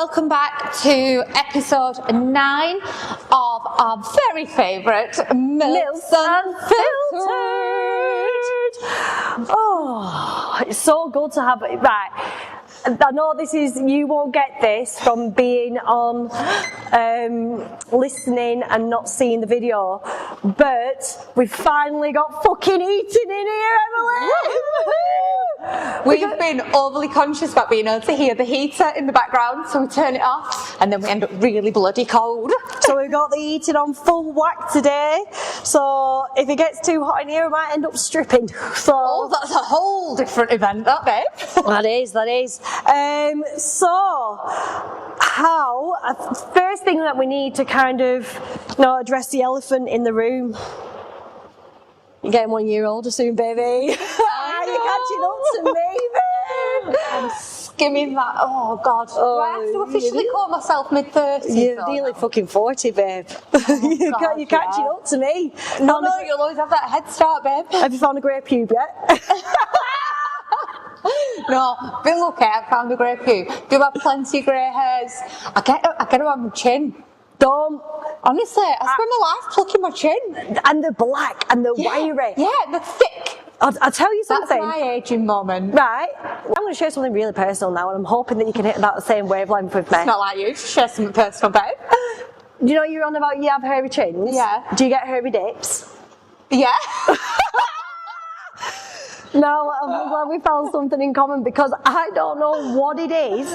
welcome back to episode 9 of our very favourite Milks Unfiltered. Oh, it's so good to have it. Right, I know you won't get this from being on, listening and not seeing the video, but we've finally got fucking eating in here, Emily! We've been overly conscious about being able to hear the heater in the background, so we turn it off and then we end up really bloody cold. So we've got the heating on full whack today, so if it gets too hot in here, we might end up stripping. So that's a whole different event, that babe. That is. First thing that we need to kind of address the elephant in the room. You're getting 1 year older soon, baby. You're catching up to me, babe. I'm skimming that. Oh, God. Do I have to officially call myself mid-30s? You're nearly fucking 40, babe. You're catching up to me. No, you'll always have that head start, babe. Have you found a grey pube yet? No, but look, I found a grey pube. Do have plenty of grey hairs. I get them on my chin. Don't. Honestly, I spend my life plucking my chin. And they're black and they're wiry. Yeah, they're thick. I'll tell you something. That's my aging moment. Right. I'm going to share something really personal now, and I'm hoping that you can hit that the same wavelength with me. It's not like you. Just share something personal, babe. Do you know you're on about you have hairy chins? Yeah. Do you get hairy dips? Yeah. No, I'm glad we found something in common, because I don't know what it is,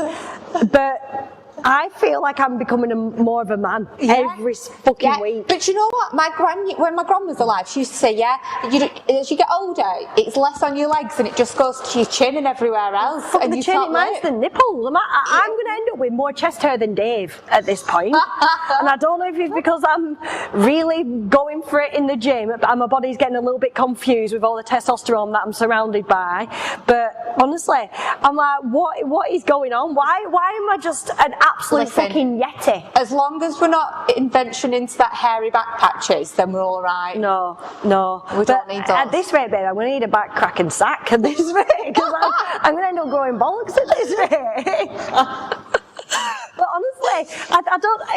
but I feel like I'm becoming more of a man every fucking week. But you know what? When my gran was alive, she used to say, as you get older, it's less on your legs and it just goes to your chin and everywhere else. And the chin, mine's the nipples. I'm going to end up with more chest hair than Dave at this point. And I don't know if it's because I'm really going for it in the gym and my body's getting a little bit confused with all the testosterone that I'm surrounded by. But honestly, I'm like, what is going on? Why am I just an absolute fucking yeti? As long as we're not invention into that hairy back patches, then we're all right. No. We don't need those. At this rate, babe, I'm going to need a back cracking sack at this rate, because I'm going to end up growing bollocks at this rate. But honestly,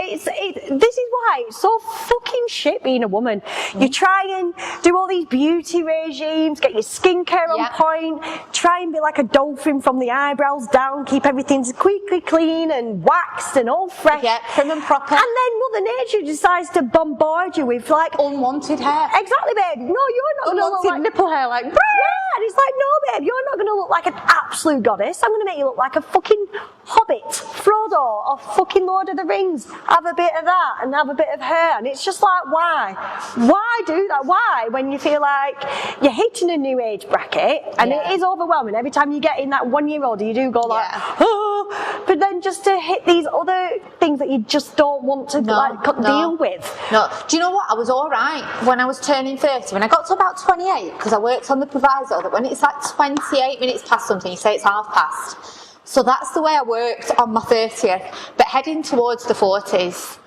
this is why it's so fucking shit being a woman. You try and do all these beauty regimes, get your skincare on point, try and be like a dolphin from the eyebrows down, keep everything squeaky clean and waxed and all fresh. Yeah, prim and proper. And then Mother Nature decides to bombard you with like unwanted hair. Exactly, babe. No, you're not going to look like nipple hair, like. Yeah, and it's like, no, babe, you're not going to look like an absolute goddess. I'm going to make you look like a fucking Hobbit, Frodo, or fucking Lord of the Rings. Have a bit of that and have a bit of her. And it's just like, why? Why do that? Why? When you feel like you're hitting a new age bracket, and it is overwhelming. Every time you get in that 1 year old, you do go like, oh, but then just to hit these other things that you just don't want to deal with. No. Do you know what? I was all right when I was turning 30. When I got to about 28, because I worked on the proviso that when it's like 28 minutes past something, you say it's half past. So that's the way I worked on my 30th. But heading towards the 40s.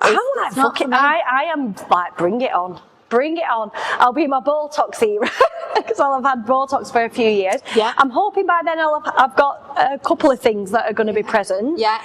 I am like, bring it on. Bring it on. I'll be in my Botox era, because I'll have had Botox for a few years. Yeah. I'm hoping by then I've got a couple of things that are going to be present. Yeah.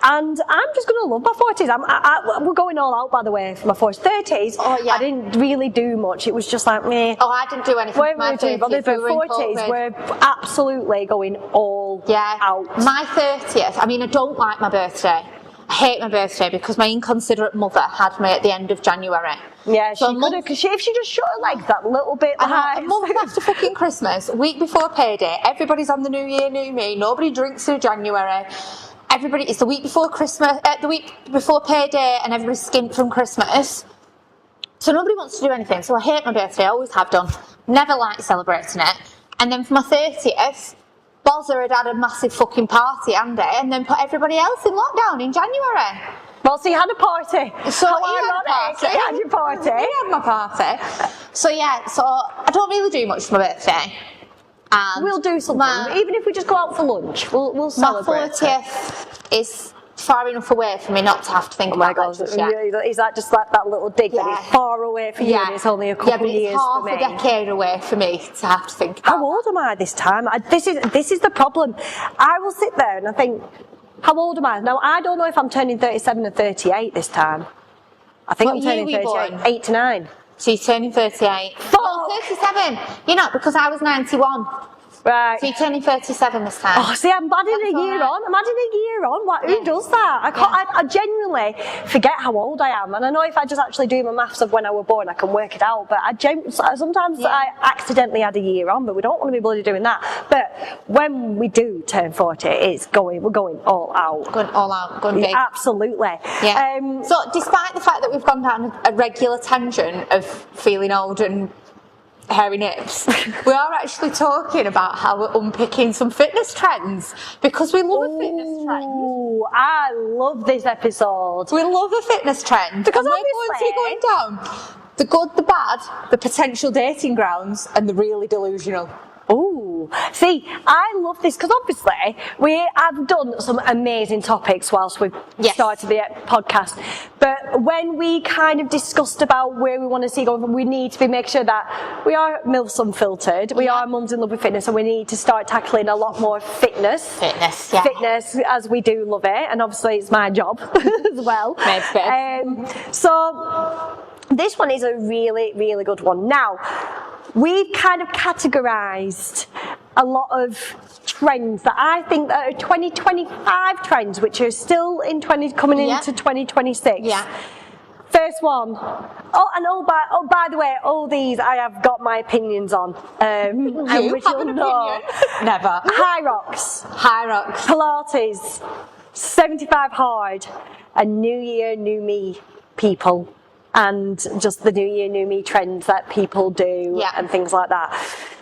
And I'm just going to love my 40s. We're going all out, by the way, for my 40s. 30s, I didn't really do much. It was just like, meh. Oh, I didn't do anything for my 30s. But 40s, we're absolutely going all out. My 30th, I mean, I don't like my birthday. I hate my birthday because my inconsiderate mother had me at the end of January. Yeah, so if she just shut her legs that little bit behind. A month after fucking Christmas, a week before payday, everybody's on the New Year, New Me. Nobody drinks through January. It's the week before Christmas, the week before payday, and everybody's skint from Christmas. So nobody wants to do anything. So I hate my birthday. I always have done. Never liked celebrating it. And then for my 30th, Bozza had a massive fucking party, and then put everybody else in lockdown in January. Well, so you had a party. So he had your party. He had my party. So I don't really do much for my birthday. And we'll do something. Even if we just go out for lunch, we'll celebrate. My 40th is far enough away for me not to have to think about that just yet. Is that just like that little dig that it's far away for you and it's only a couple of years for me? Yeah, but it's half a decade away for me to have to think about. How old am I this time? This is the problem. I will sit there and I think, How old am I? Now, I don't know if I'm turning 37 or 38 this time. I think I'm turning 38. 8 to 9. So you're turning 38. No, 37. You're not, because I was 91. Right. So you're turning 37 this time. Oh, see, I'm adding a year on. I'm adding a year on. Who does that? I can't. I genuinely forget how old I am, and I know if I just actually do my maths of when I was born, I can work it out. But sometimes I accidentally add a year on, but we don't want to be bloody doing that. But when we do turn 40, we're going all out. Going all out, going big. Absolutely. Yeah. So despite the fact that we've gone down a regular tangent of feeling old and hairy nips, we are actually talking about how we're unpicking some fitness trends, because we love a fitness trend. Ooh, I love this episode. We love a fitness trend, because we're going to be going down the good, the bad, the potential dating grounds, and the really delusional. Ooh, see, I love this because obviously we have done some amazing topics whilst we've started the podcast. But when we kind of discussed about where we want to see going, we need to make sure that we are MILFs Unfiltered, we are mums in love with fitness, and we need to start tackling a lot more fitness. Fitness, as we do love it, and obviously it's my job as well. So this one is a really, really good one. Now, we've kind of categorised a lot of trends that I think that are 2025 trends, which are still in coming into 2026. Yeah. First one. By the way, all these I have got my opinions on. You have an opinion? Never. High rocks. High rocks. Pilates. 75 hard. And New Year, New Me people. And just the New Year, New Me trends that people do and things like that.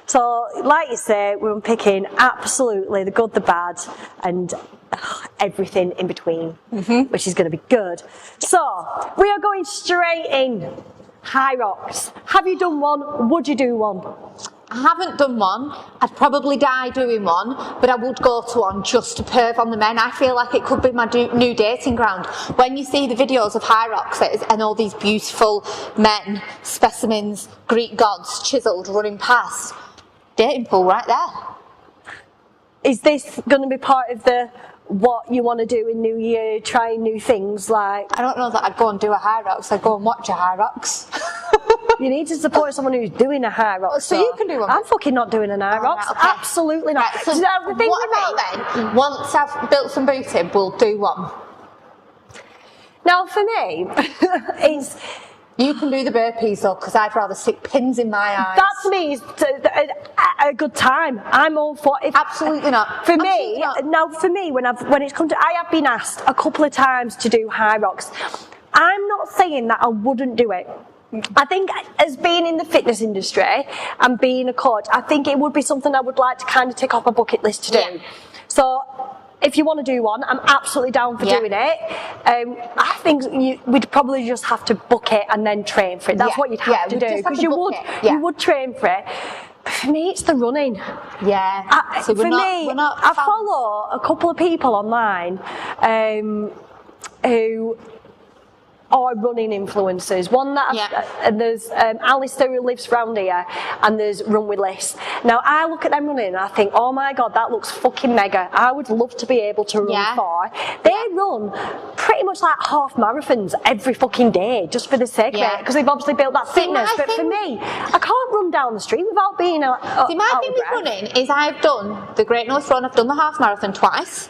So, like you say, we're unpicking absolutely the good, the bad, and everything in between, which is going to be good. So, we are going straight in. High rocks. Have you done one? Would you do one? I haven't done one. I'd probably die doing one, but I would go to one just to perv on the men. I feel like it could be my new dating ground. When you see the videos of high rocks and all these beautiful men, specimens, Greek gods, chiselled, running past, dating pool right there. Is this going to be part of what you want to do in New Year, trying new things like? I don't know that I'd go and do a high rocks. I'd go and watch a high rocks. You need to support someone who's doing a high rocks. So you can do one. I'm fucking not doing a high rocks. Right, okay. Absolutely not. Right, so what about then? Once I've built some booty, we'll do one. Now for me, it's... You can do the burpees though, because I'd rather stick pins in my eyes. That to me is a good time. I'm all for it. Absolutely not. For me, now for me, when it's come to, I have been asked a couple of times to do high rocks. I'm not saying that I wouldn't do it. I think as being in the fitness industry and being a coach, I think it would be something I would like to kind of tick off my bucket list to do. Yeah. So if you want to do one, I'm absolutely down for doing it. I think we'd probably just have to book it and then train for it. That's what you'd have to do, because you would train for it. But for me, it's the running. Yeah. So I follow a couple of people online who are running influencers. One that and there's Alistair who lives round here, and there's Run With Liz. Now I look at them running and I think, oh my god, that looks fucking mega. I would love to be able to run far. They run pretty much like half marathons every fucking day just for the sake of it, because they've obviously built that fitness. But for me, I can't run down the street without being my thing with running is I've done the Great North Run, I've done the half marathon twice,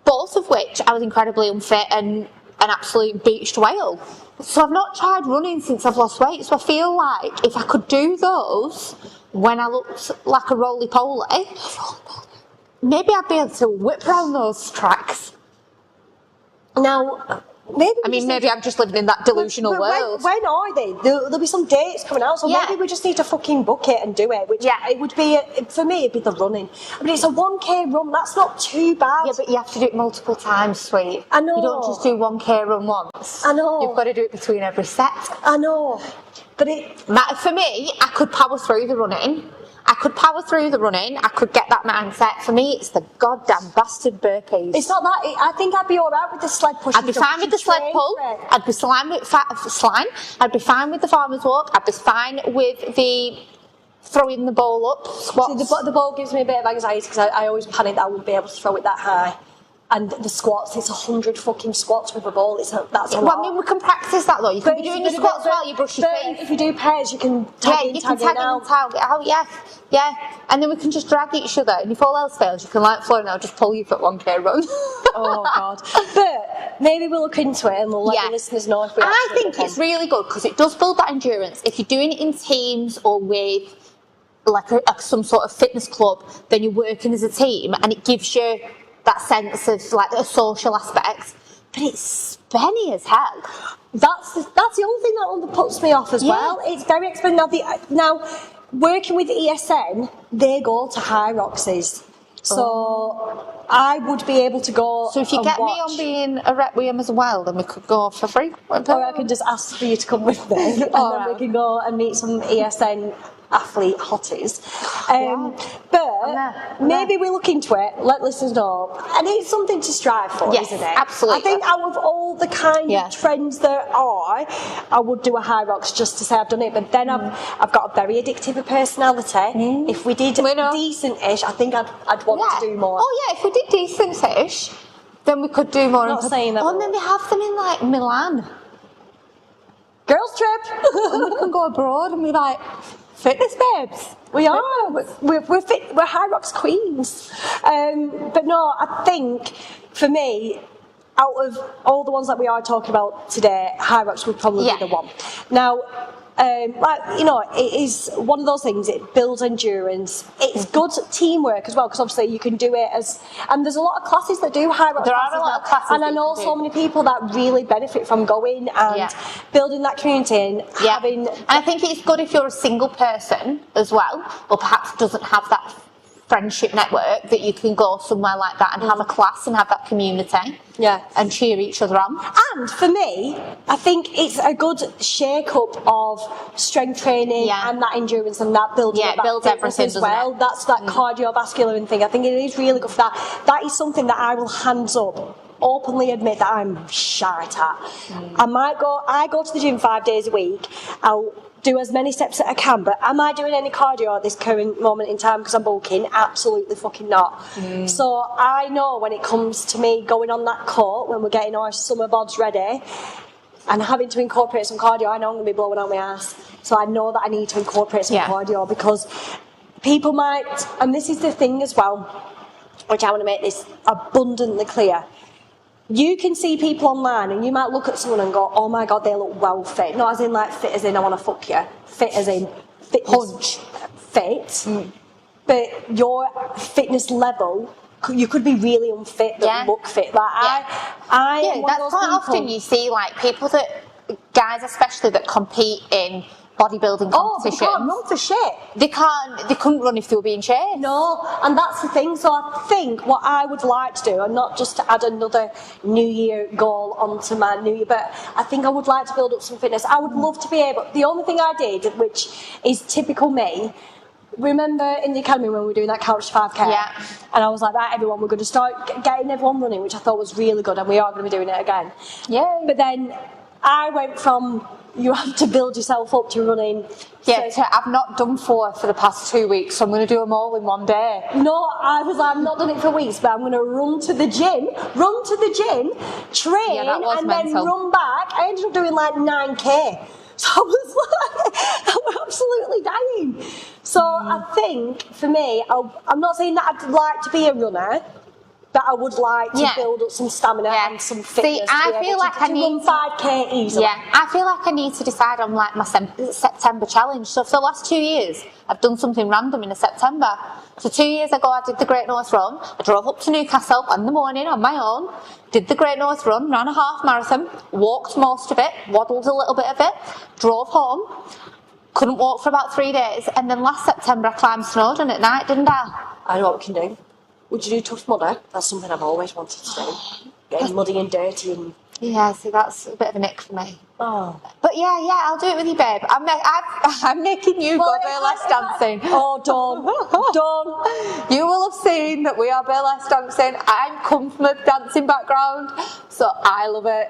both of which I was incredibly unfit and an absolute beached whale. So I've not tried running since I've lost weight. So I feel like if I could do those when I looked like a roly-poly, maybe I'd be able to whip around those tracks. Now, maybe I'm just living in that delusional world. When are they? There'll be some dates coming out, so maybe we just need to fucking book it and do it. Which it would be, for me, it'd be the running. I mean, it's a 1k run, that's not too bad. Yeah, but you have to do it multiple times, sweet. I know. You don't just do 1k run once. I know. You've got to do it between every set. I know. But for me, I could power through the running. I could get that mindset. For me, it's the goddamn bastard burpees. It's not that. I think I'd be alright with the sled push. I'd be fine with the sled pull. I'd be fine with I'd be fine with the farmer's walk. I'd be fine with the throwing the ball up, squats. See, the ball gives me a bit of anxiety because I always panic that I wouldn't be able to throw it that high. And the squats, it's 100 fucking squats with a ball. That's a Well, lot. I mean, we can practice that though. You can be doing your squats while you brush your teeth. If you do pairs, you can tag in, you can tag in out. and tag it out, yeah. And then we can just drag each other. And if all else fails, you can like floor and I'll just pull you for 1K run. Oh, God. But maybe we'll look into it and we'll let the listeners know if we I think it's really good because it does build that endurance. If you're doing it in teams or with like some sort of fitness club, then you're working as a team and it gives you that sense of like a social aspect. But it's spenny as hell. That's the only thing that puts me off as well. It's very expensive. Now, working with ESN, they go to High Roxy's. So I would be able to go. So if you get me on being a rep with him as well, then we could go for free. Or I can just ask for you to come with me, and then we can go and meet some ESN athlete hotties. But maybe we look into it, let listeners know, and it's something to strive for, isn't it? Absolutely. I think out of all the kind of trends there are, I would do a High Rocks just to say I've done it. But then I've got a very addictive personality. If we did decent-ish, I think I'd want to do more. Oh yeah, if we did decent-ish, then we could do more. I'm not saying that. Oh, and then they have them in like Milan. Girls trip. And we can go abroad and be like, fitness babes. We are. We're fit. We're High Rocks queens. But no, I think for me, out of all the ones that we are talking about today, High Rocks would probably be the one. Now, it is one of those things. It builds endurance. It's good teamwork as well because obviously you can do it and there's a lot of classes that do High Rocks. There are a lot of classes, and I know so many people that really benefit from going and building that community and having. And I think it's good if you're a single person as well, or perhaps doesn't have that friendship network, that you can go somewhere like that and have a class and have that community and cheer each other on. And for me, I think it's a good shake-up of strength training and that endurance and that building it builds everything as well. That's that cardiovascular thing. I think it is really good for that. That is something that I will hands up openly admit that I'm shite at. I go to the gym 5 days a week. I'll do as many steps as I can, but am I doing any cardio at this current moment in time because I'm bulking? Absolutely fucking not. So I know when it comes to me going on that court, when we're getting our summer bods ready and having to incorporate some cardio, I know I'm going to be blowing out my ass. So I know that I need to incorporate some cardio because people might, and this is the thing as well, which I want to make this abundantly clear. You can see people online and you might look at someone and go, oh my God, they look well fit. Not as in like fit as in I want to fuck you. Fit as in fitness fit. But your fitness level, you could be really unfit but look fit. Like that's quite often you see like people that, guys especially that compete in bodybuilding competitions. They can't run for shit. They couldn't run if they were being chased. No, and that's the thing. So I think what I would like to do, and not just to add another New Year goal onto my New Year, but I think I would like to build up some fitness. I would love to be able, the only thing I did, which is typical me, remember in the academy when we were doing that couch 5K? And I was like, right, everyone, we're going to start getting everyone running, which I thought was really good, and we are going to be doing it again. But then I went from, you have to build yourself up to running. I've not done 4 for the past 2 weeks, so I'm going to do them all in one day. No, I was like, I've not done it for weeks, but I'm going to run to the gym, train, and then run back. I ended up doing like 9K. So I was like, I'm absolutely dying. So I think, for me, I'm not saying that I'd like to be a runner, but I would like to build up some stamina and some fitness. See, I feel like I need run 5K easily. I feel like I need to decide on like my September challenge. So for the last 2 years, I've done something random in September. So 2 years ago, I did the Great North Run. I drove up to Newcastle in the morning on my own, did the Great North Run, ran a half marathon, walked most of it, waddled a little bit of it, drove home. Couldn't walk for about 3 days, and then last September I climbed Snowdon at night, didn't I? I know what we can do. Would you do Tough Mudder? That's something I've always wanted to do. Getting muddy and dirty and... Yeah, see, that's a bit of a nick for me. Oh. But yeah, I'll do it with you, babe. I'm making you go burlesque dancing. Oh, don't. You will have seen that we are burlesque dancing. I come from a dancing background, so I love it.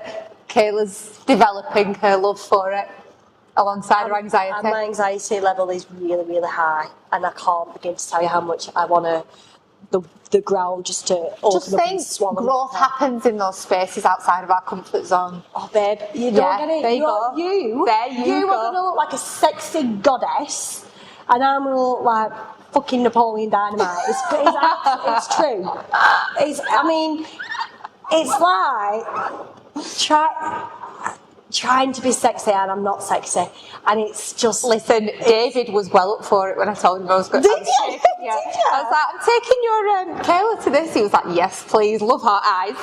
Kayla's developing her love for it alongside her anxiety. And my anxiety level is really, really high, and I can't begin to tell you how much I want to the ground just to open Just up and think, swallow. growth happens in those spaces outside of our comfort zone. Oh, babe, you don't get it. There you go. There you are go. going to look like a sexy goddess, and I'm going to look like fucking Napoleon Dynamite. It's true. It's like trying to be sexy, and I'm not sexy, and it's just. Listen, David was well up for it when I told him I was going. Did you? Did you? I was like, I'm taking your Kayla to this. He was like, yes, please, love her eyes.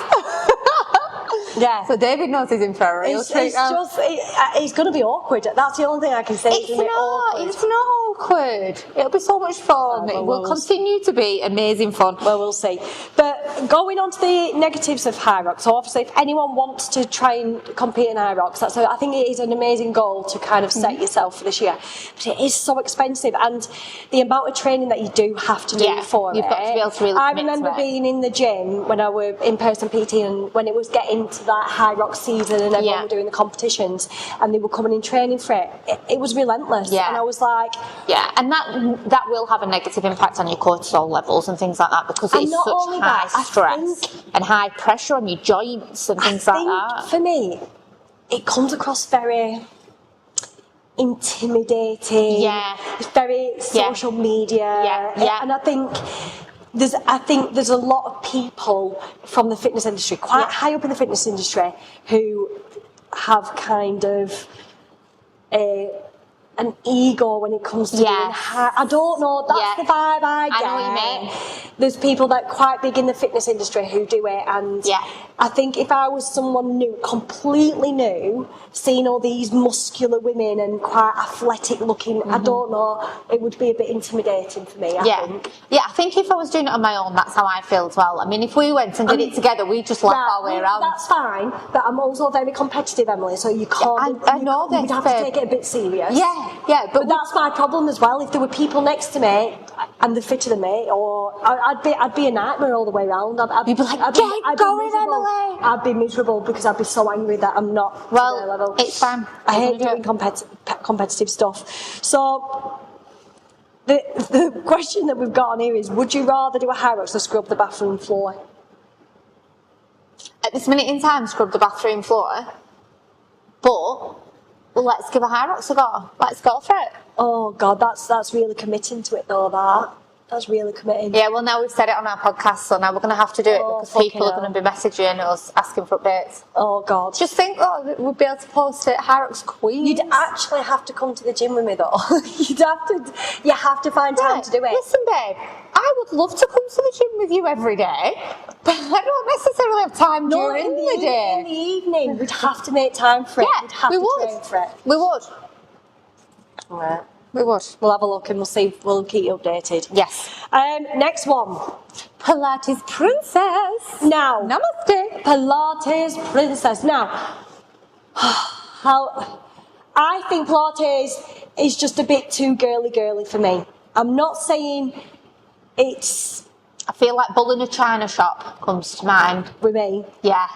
Yeah. So David knows he's in for a real treat. It's going to be awkward. That's the only thing I can say. It's not awkward. It'll be so much fun. It will continue to be amazing fun. Well, we'll see. But going on to the negatives of High Rock, so obviously if anyone wants to try and compete in High Rocks, I think it is an amazing goal to kind of set yourself for this year. But it is so expensive, and the amount of training that you do have to do for you've it. got to be able to really I commit remember to it. being in the gym when I were in-person PT, and when it was getting to that High Rock season and everyone were doing the competitions and they were coming in training for it was relentless. And I was like... Yeah, and that will have a negative impact on your cortisol levels and things like that, because it's such high stress and high pressure on your joints and things like that. For me, it comes across very intimidating. Yeah. It's very social media. Yeah. And I think there's a lot of people from the fitness industry, quite high up in the fitness industry, who have kind of an ego when it comes to doing I don't know, that's the vibe I get. I know what you mean. There's people that are quite big in the fitness industry who do it, and I think if I was someone new, completely new, seeing all these muscular women and quite athletic looking, I don't know, it would be a bit intimidating for me, I think. Yeah, I think if I was doing it on my own, that's how I feel as well. I mean, if we went and did it together, we'd just laugh our way around. That's fine, but I'm also very competitive, Emily, so you can't... I know this, you'd have to take it a bit serious. Yeah, but that's my problem as well. If there were people next to me and they're fitter than me, or I'd be a nightmare all the way around. You'd be like, get going, Emily. I'd be miserable because I'd be so angry that I'm not to their level. It's fine. I hate doing competitive stuff. So the question that we've got on here is: would you rather do a High Rocks or scrub the bathroom floor? At this minute in time, scrub the bathroom floor, but let's give a High Rocks a go. Let's go for it. Oh God, that's really committing to it though. That's really committing. Yeah, well now we've said it on our podcast, so now we're going to have to do it because people are going to be messaging us asking for updates. Oh God. Just think, we'd be able to post it, High Rocks Queens. You'd actually have to come to the gym with me though. You have to find time to do it. Listen, babe, I would love to come to the gym with you every day, but I don't necessarily have time during the day. In the evening, we'd have to make time for it. Yeah, we'd have to train for it. We would. Right. We would. We'll have a look and we'll keep you updated. Yes. Next one. Pilates Princess. Now. Namaste. Pilates Princess. Now, I think Pilates is just a bit too girly for me. I'm not saying it's... I feel like bull in a china shop comes to mind. With me? Yeah.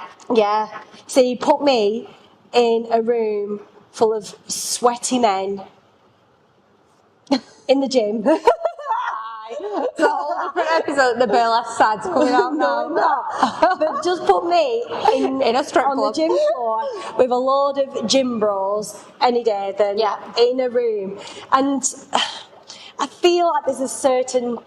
So you put me in a room full of sweaty men in the gym. It's a whole different episode. The burlesque side's coming out now. No, not. But just put me in a strip on club. the gym floor with a load of gym bros any day than in a room. And I feel like there's a certain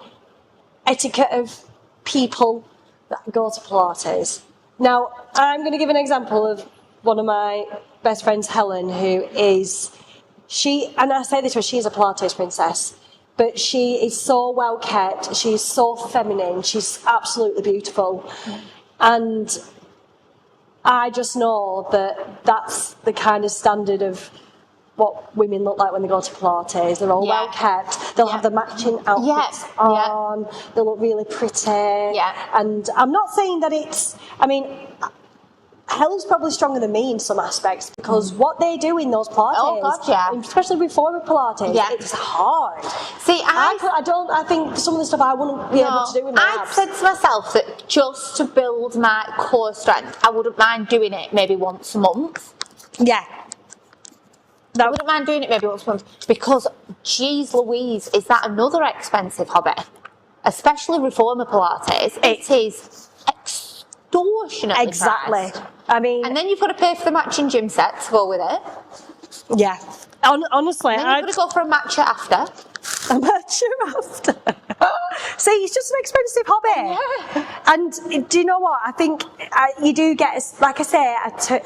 etiquette of people that go to Pilates. Now, I'm going to give an example of one of my best friends, Helen, who is... and I say this because she's a Pilates princess, but she is so well kept, she's so feminine, she's absolutely beautiful. And I just know that that's the kind of standard of what women look like when they go to Pilates. They're all well kept, they'll have the matching outfits on, they look really pretty. And I'm not saying that it's, Helen's probably stronger than me in some aspects because what they do in those Pilates, especially reformer Pilates, it's hard. See, I think some of the stuff I wouldn't be able to do in my I've said to myself that just to build my core strength, I wouldn't mind doing it maybe once a month. Yeah. I wouldn't mind doing it maybe once a month because, geez Louise, is that another expensive hobby? especially reformer Pilates, it is extortionately Exactly. priced. I mean, And then you've got to pay for the matching gym set to go with it. yeah. Honestly, And then you've got to go for a matcha after. A matcha after. See, it's just an expensive hobby. Yeah. And do you know what? I think you do get, like I say,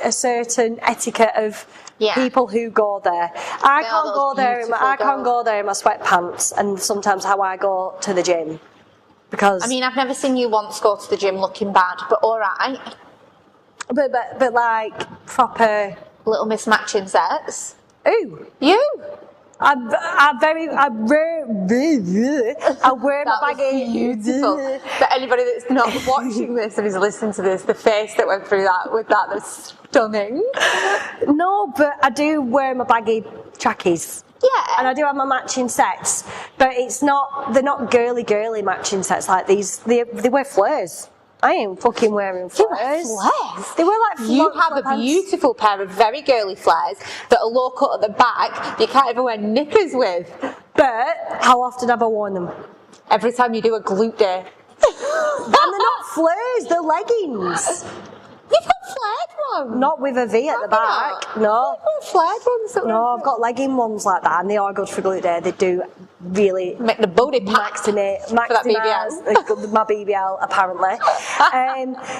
a certain etiquette of people who go there. I can't go there in my sweatpants, and sometimes how I go to the gym. Because I mean, I've never seen you once go to the gym looking bad, but all right. But like proper little mismatching sets. Ooh, you. I wear my baggy. Beautiful. For anybody that's not watching this and is listening to this, the face that went through that with that's stunning. No, but I do wear my baggy trackies. Yeah. And I do have my matching sets, but they're not girly matching sets like these. They wear flares. I ain't fucking wearing flares. You wear flares? They wear like You have a beautiful pair of very girly flares that are low cut at the back that you can't even wear knickers with. But how often have I worn them? Every time you do a glute day. And they're not flares, they're leggings. You've got flared ones. Not with a V at the back. No. You've got flared ones. No, I've got legging ones like that, and they are good for glute day. They do really make the body maximize that BBL. My BBL apparently.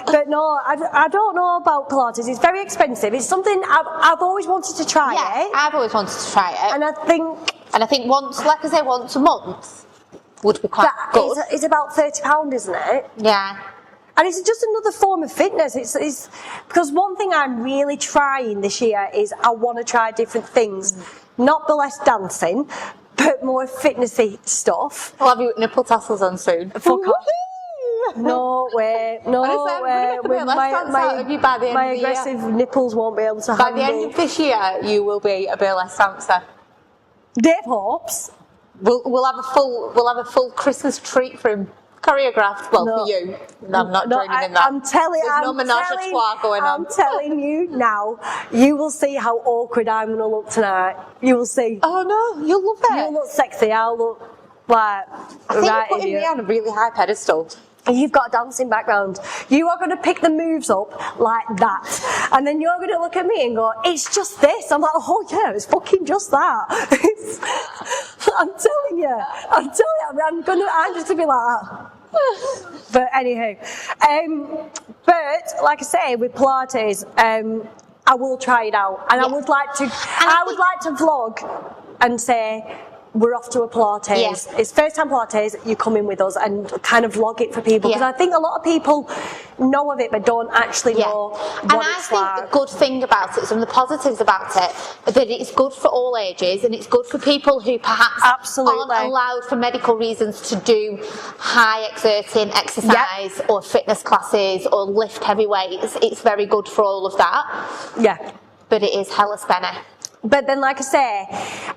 But no, I don't know about Pilates. It's very expensive. It's something I've always wanted to try it. I've always wanted to try it. And I think once a month would be quite good. It's about £30, isn't it? Yeah. And it's just another form of fitness. It's because one thing I'm really trying this year is I want to try different things, not burlesque dancing, but more fitnessy stuff. I'll have you with nipple tassels on soon. Fuck off. No way, no way. My aggressive nipples won't be able to handle. By the end of this year, you will be a burlesque dancer. Dave hopes. We'll have a full Christmas treat for him. Choreographed, for you. I'm not joining in that. There's no menage a trois going on. I'm telling you now, you will see how awkward I'm going to look tonight. You will see. Oh no, you'll love it. You'll look sexy, I'll look like I think you're putting me on a really high pedestal. You've got a dancing background. You are going to pick the moves up like that. And then you're going to look at me and go, it's just this. I'm like, oh yeah, it's fucking just that. I'm telling you. I'm just going to be like that. But anywho, but like I say, with Pilates, I will try it out. And I would like to vlog and say, we're off to a Pilates. Yeah. It's first time Pilates, you come in with us and kind of vlog it for people. Because I think a lot of people know of it but don't actually know what it's like. And I think the good thing about it, some of the positives about it, that it's good for all ages and it's good for people who perhaps aren't allowed for medical reasons to do high exerting exercise or fitness classes or lift heavy weights. It's very good for all of that. Yeah. But it is hella spenny. But then, like I say,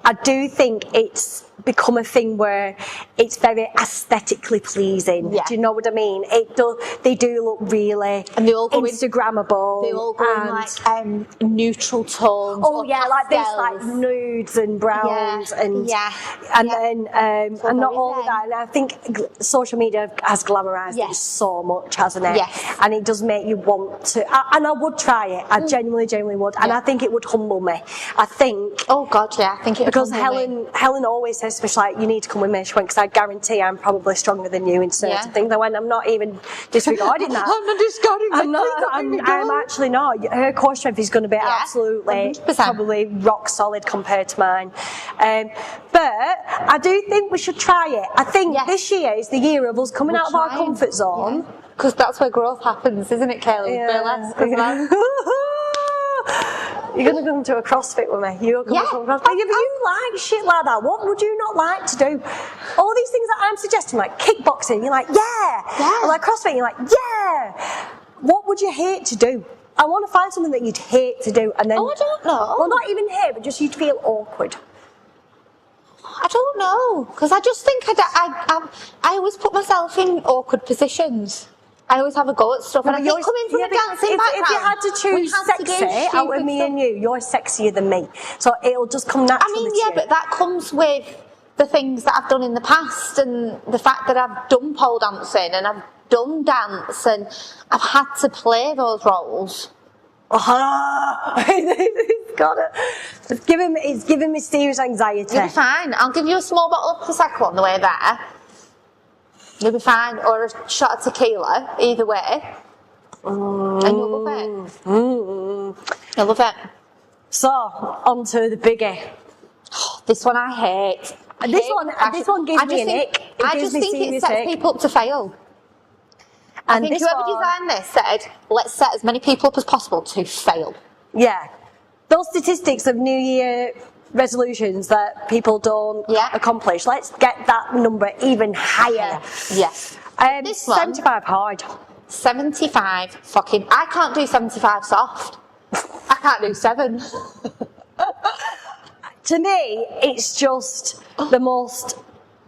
I do think it's become a thing where it's very aesthetically pleasing. Yeah. Do you know what I mean? They do look really and they all go Instagrammable. They all go in like neutral tones. Oh yeah, like this, like nudes and browns and then and not all of that. And I think social media has glamorized it so much, hasn't it? Yes. And it does make you want to. And I would try it. I genuinely would. And I think it would humble me. I think. Oh God, yeah. I think it would because humble me. Helen always says, especially like, you need to come with me. She went, because I guarantee I'm probably stronger than you in certain things. I went, I'm not even disregarding that. I'm not disregarding that. I'm actually not. Her core strength is going to be absolutely 100%. probably rock solid compared to mine. But I do think we should try it. I think this year is the year of us coming out of our comfort zone. Because that's where growth happens, isn't it, Kayla? Burlesque. You're going to come to a CrossFit with me. You're going to come to a CrossFit. But you like shit like that. What would you not like to do? All these things that I'm suggesting, like kickboxing, you're like, Or like CrossFit, you're like, What would you hate to do? I want to find something that you'd hate to do. And then, I don't know. Well, not even hate, but just you'd feel awkward. I don't know. Because I just think I always put myself in awkward positions. I always have a go at stuff, and I think coming from a dancing background, if you had to choose sexy out of me and you, you're sexier than me, so it'll just come naturally. I mean, but that comes with the things that I've done in the past, and the fact that I've done pole dancing and I've done dance and I've had to play those roles. He's got it. It's giving me serious anxiety. You'll be fine. I'll give you a small bottle of Prosecco on the way there. You'll be fine. Or a shot of tequila, either way. And you'll love it. You'll love it. So, on to the biggie. This one I hate. This one gives me an ick. I just think it sets people up to fail. And I think whoever designed this said, let's set as many people up as possible to fail. Yeah. Those statistics of New Year resolutions that people don't accomplish, let's get that number even higher. Yes. This 75 hard. 75 fucking... I can't do 75 soft. I can't do 7. To me, it's just the most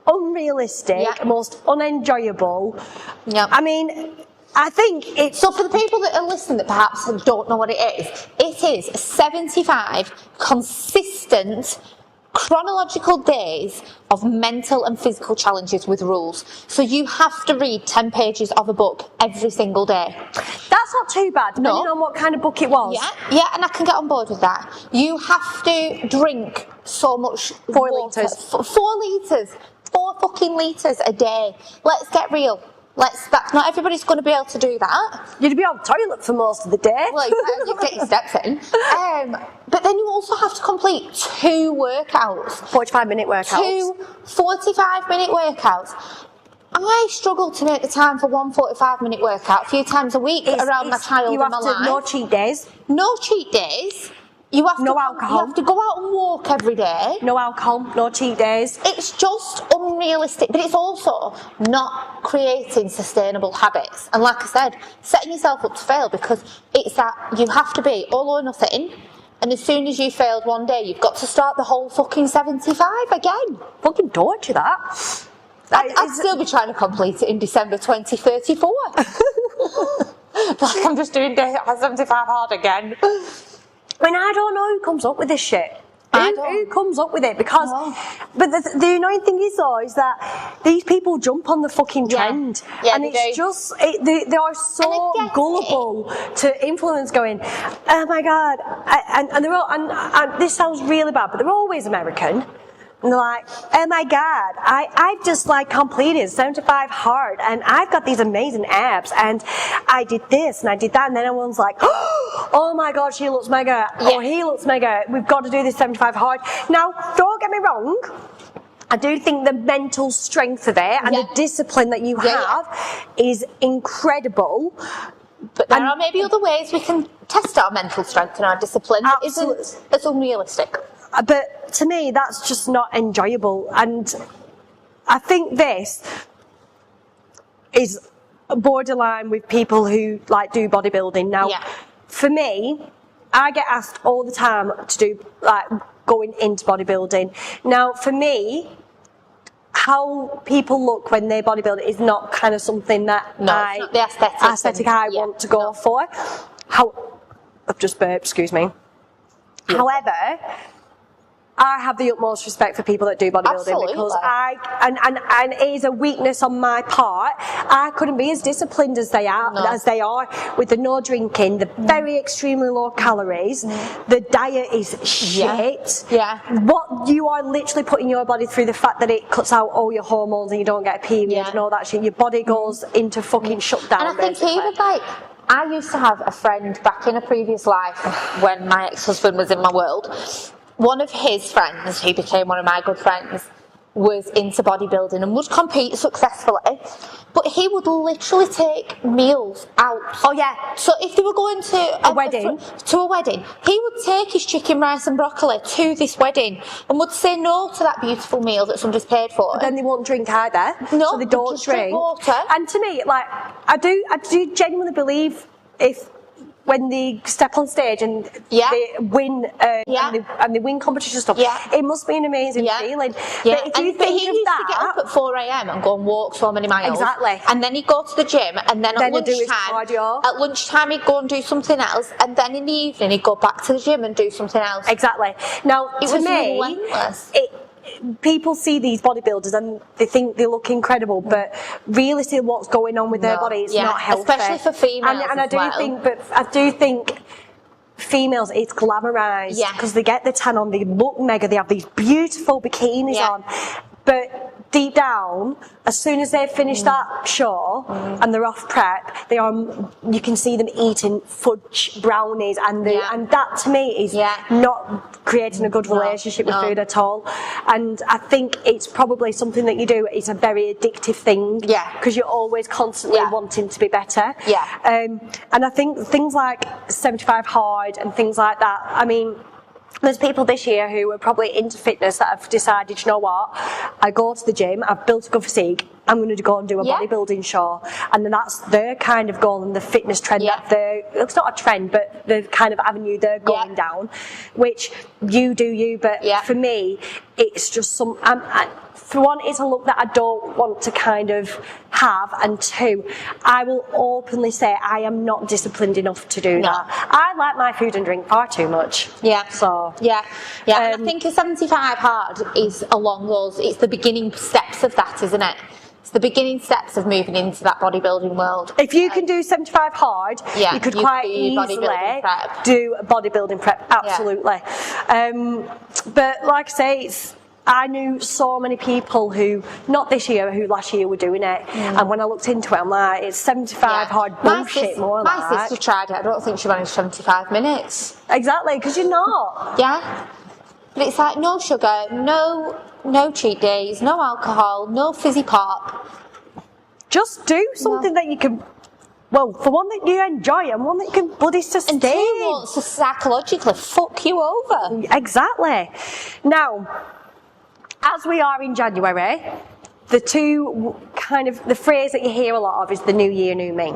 unrealistic, most unenjoyable. Yeah. I mean, I think it's... So for the people that are listening that perhaps don't know what it is 75 consistent chronological days of mental and physical challenges with rules. So you have to read 10 pages of a book every single day. That's not too bad, depending on what kind of book it was. Yeah, and I can get on board with that. You have to drink so much 4 water. litres. 4 litres. 4 fucking litres a day. Let's get real. Not everybody's going to be able to do that. You'd be on the toilet for most of the day. Well, you get your steps in. But then you also have to complete 2 workouts. 45-minute workouts. 2 45-minute workouts. I struggle to make the time for one 45-minute workout a few times a week around my child and my life. No cheat days. No cheat days. You have no alcohol. You have to go out and walk every day. No alcohol, no cheat days. It's just unrealistic, but it's also not creating sustainable habits. And like I said, setting yourself up to fail, because it's that you have to be all or nothing. And as soon as you failed one day, you've got to start the whole fucking 75 again. Fucking torture that. I'd still be trying to complete it in December 2034. Like I'm just doing day 75 hard again. I mean, I don't know who comes up with this shit. Who comes up with it? Because, but the annoying thing is though, is that these people jump on the fucking trend, and it's just they are so gullible to influence. Going, oh my god, and they're all, and this sounds really bad, but they're always American. And they're like, oh my god, I've just like completed 75 hard, and I've got these amazing abs, and I did this and I did that, and then everyone's like, oh my god, she looks mega, or he looks mega, we've got to do this 75 hard. Now, don't get me wrong, I do think the mental strength of it and the discipline that you have is incredible. But there are maybe other ways we can test our mental strength and our discipline that isn't as unrealistic. But to me, that's just not enjoyable. And I think this is borderline with people who like do bodybuilding. Now, for me, I get asked all the time to do like going into bodybuilding. Now, for me, how people look when they bodybuild is not kind of something that it's not the aesthetic I want to go for. I've just burped, excuse me. Yeah. However, I have the utmost respect for people that do bodybuilding because and it is a weakness on my part. I couldn't be as disciplined as they are with the no drinking, the very extremely low calories. The diet is shit. What you are literally putting your body through, the fact that it cuts out all your hormones and you don't get a period and all that shit. Your body goes into fucking shutdown. And I think even like, I used to have a friend back in a previous life when my ex-husband was in my world. One of his friends, who became one of my good friends, was into bodybuilding and would compete successfully, but he would literally take meals out. Oh yeah. So if they were going to a wedding, he would take his chicken, rice and broccoli to this wedding and would say no to that beautiful meal that somebody's paid for. But then they won't drink either. No, so they don't just drink water. And to me, like, I do genuinely believe when they step on stage and they win and they win competition stuff, it must be an amazing feeling. But if you think he of used that, to get up at 4 a.m. and go and walk so many miles. Exactly. And then he'd go to the gym, and then at lunchtime he'd go and do something else, and then in the evening he'd go back to the gym and do something else. Exactly. Now, it to was me, relentless. people see these bodybuilders and they think they look incredible, but realistically what's going on with their body is not healthy. Especially for females and I do think females, it's glamorized because they get the tan on, they look mega, they have these beautiful bikinis on, but deep down, as soon as they've finished that show and they're off prep, you can see them eating fudge brownies, and that to me is not creating a good relationship with food at all. And I think it's probably something that you do. It's a very addictive thing, because you're always constantly wanting to be better. And I think things like 75 hard and things like that, I mean, there's people this year who are probably into fitness that have decided, you know what, I go to the gym, I've built a good physique, I'm going to go and do a bodybuilding show. And then that's their kind of goal and the fitness trend that it's not a trend, but the kind of avenue they're going down, which you do you, but for me, it's just for one, it's a look that I don't want to kind of have, and two, I will openly say I am not disciplined enough to do that. I like my food and drink far too much. And I think a 75 hard is along those, it's the beginning steps of that, isn't it? It's the beginning steps of moving into that bodybuilding world. If you can do 75 hard, you could quite easily do a bodybuilding prep. Absolutely. But like I say, I knew so many people who, not this year, who last year were doing it. And when I looked into it, I'm like, it's 75 hard bullshit more like. My sister tried it. I don't think she managed 75 minutes. Exactly, because you're not. But it's like no sugar, no cheat days, no alcohol, no fizzy pop. Just do something that you can, well, for one that you enjoy and one that you can bloody sustain. And two, won't psychologically fuck you over. Exactly. Now, as we are in January, the phrase that you hear a lot of is the new year, new me.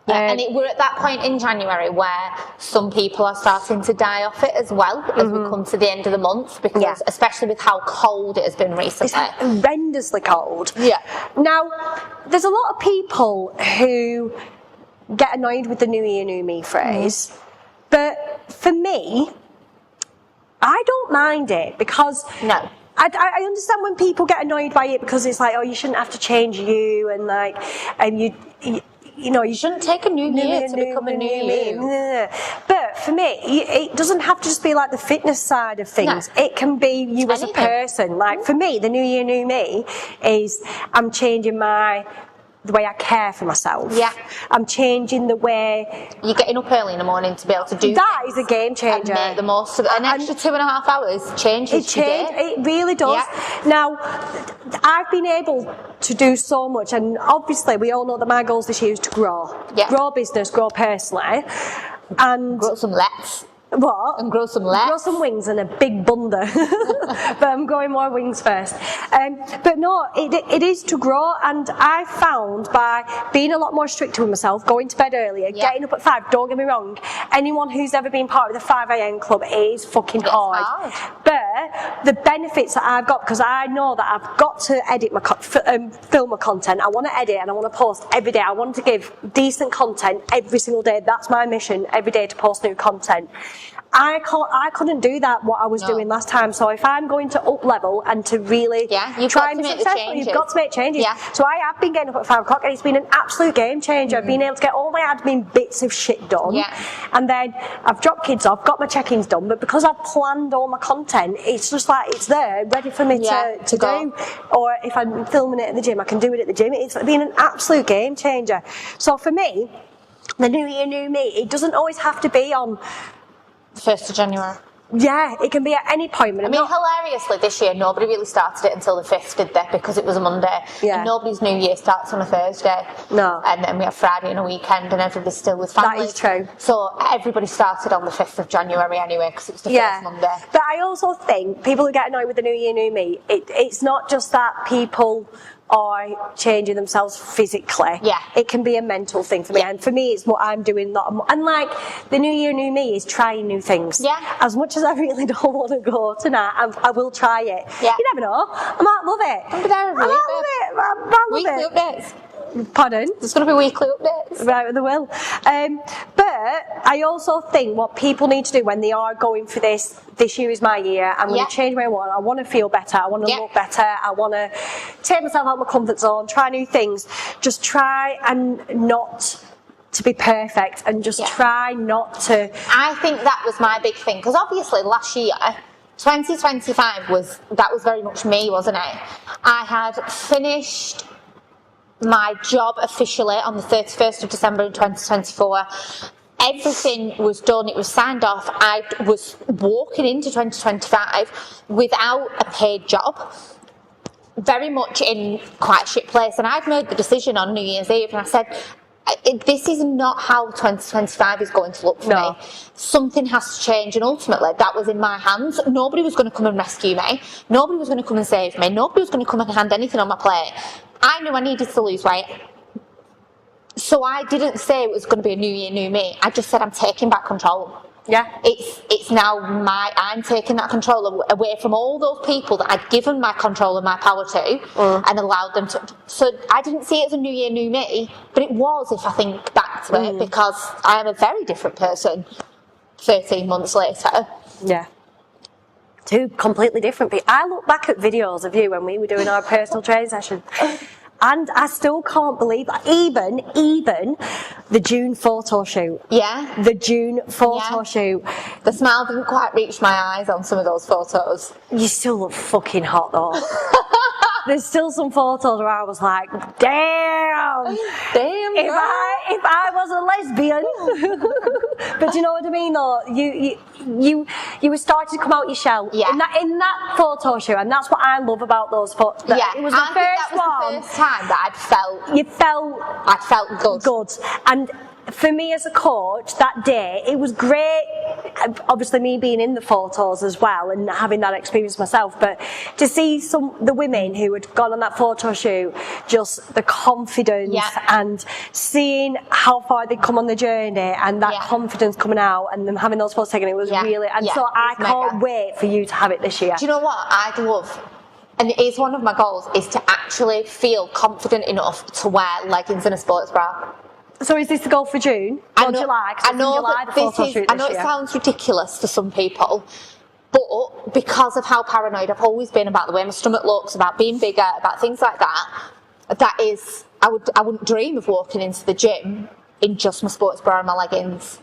And we're at that point in January where some people are starting to die off it as well as we come to the end of the month, because especially with how cold it has been recently. It's horrendously cold. Now, there's a lot of people who get annoyed with the new year, new me phrase, but for me, I don't mind it, because I understand when people get annoyed by it, because it's like, oh, you shouldn't have to change you, and like, and you shouldn't take a new year to become a new you. But for me, it doesn't have to just be like the fitness side of things. It can be you as a person. Like for me, the new year, new me is I'm changing the way I care for myself. I'm changing the way... You're getting up early in the morning to be able to do that is a game changer. And make the most of it. An extra 2.5 hours changes your day. It really does. Now, I've been able to do so much, and obviously we all know that my goals this year is to grow. Grow business, grow personally. And grow some lets. What? And grow some legs. Grow some wings and a big bunda. But I'm going more wings first. But no, it is to grow, and I found by being a lot more strict with myself, going to bed earlier, getting up at 5, don't get me wrong, anyone who's ever been part of the 5 a.m. club, it is fucking hard. But the benefits that I've got, because I know that I've got to edit film my content, I want to edit and I want to post every day, I want to give decent content every single day, that's my mission, every day to post new content. I couldn't do that what I was doing last time. So if I'm going to up level and to really try and be successful, you've got to make changes. So I have been getting up at 5 o'clock, and it's been an absolute game changer. I've been able to get all my admin bits of shit done, and then I've dropped kids off, got my check-ins done. But because I've planned all my content, it's just like it's there, ready for me to do. Or if I'm filming it at the gym, I can do it at the gym. It's been an absolute game changer. So for me, the new year, new me, it doesn't always have to be on 1st of January. Yeah, it can be at any point. I mean, hilariously, this year, nobody really started it until the 5th, did they? Because it was a Monday. And nobody's New Year starts on a Thursday. And then we have Friday and a weekend, and everybody's still with family. That is true. So everybody started on the 5th of January anyway, because it was the first Monday. But I also think people who get annoyed with the New Year, New Me, it's not just that people are changing themselves physically. It can be a mental thing for me, and for me it's what I'm doing. And like the new year, new me is trying new things. As much as I really don't want to go tonight, I will try it. You never know, I might love it. I'll be there every week. I might love Weekly it. updates. Pardon? There's going to be weekly updates. Right, there will. But I also think what people need to do when they are going for this year is my year, I'm going to change my I want to feel better, I want to look better, I want to take myself out of my comfort zone, try new things. Just try and not to be perfect, and just try not to... I think that was my big thing, because obviously last year, 2025 was very much me, wasn't it? I had finished my job officially on the 31st of December in 2024. Everything was done, it was signed off. I was walking into 2025 without a paid job, very much in quite a shit place, and I'd made the decision on New Year's Eve, and I said, this is not how 2025 is going to look for me. Something has to change, and ultimately that was in my hands. Nobody was going to come and rescue me, nobody was going to come and save me, nobody was going to come and hand anything on my plate. I knew I needed to lose weight, so I didn't say it was going to be a new year, new me. I just said I'm taking back control. It's now I'm taking that control away from all those people that I'd given my control and my power to, and allowed them to. So I didn't see it as a new year, new me, but it was, if I think back to it, because I am a very different person 13 months later. Yeah. Two completely different people. I look back at videos of you when we were doing our personal training session, and I still can't believe that. Even the June photo shoot. Yeah. The June photo shoot. The smile didn't quite reach my eyes on some of those photos. You still look fucking hot though. There's still some photos where I was like, damn, if I was a lesbian. But you know what I mean though? You were starting to come out your shell in that photo shoot, and that's what I love about those photos. It was the first time that I felt good. And for me as a coach that day, it was great, obviously me being in the photos as well and having that experience myself, but to see the women who had gone on that photo shoot, just the confidence and seeing how far they'd come on the journey, and that confidence coming out and them having those photos taken, it was really, and so I can't wait for you to have it this year. Do you know what I'd love? And it is one of my goals, is to actually feel confident enough to wear leggings and a sports bra. So is this the goal for June or July? I know it sounds ridiculous for some people, but because of how paranoid I've always been about the way my stomach looks, about being bigger, about things like that is, I wouldn't dream of walking into the gym in just my sports bra and my leggings.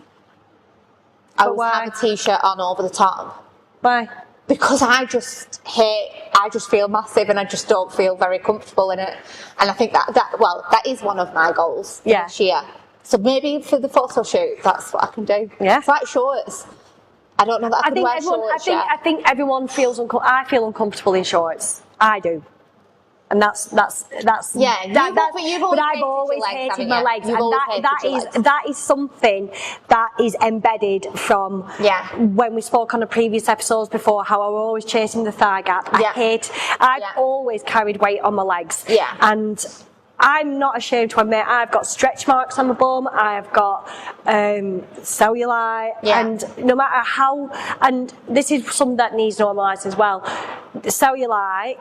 I would have a t-shirt on over the top. Why? Because I just feel massive, and I just don't feel very comfortable in it. And I think that is one of my goals this year. So maybe for the photo shoot, that's what I can do. Yeah. It's like shorts. I don't know that I could wear shorts yet. I think everyone feels I feel uncomfortable in shorts. I do. And that's but I've always hated my legs, and that is something that is embedded from when we spoke on the previous episodes before, how I was always chasing the thigh gap. I've always carried weight on my legs, and I'm not ashamed to admit I've got stretch marks on my bum, I've got cellulite, and no matter how, and this is something that needs normalised as well, the cellulite,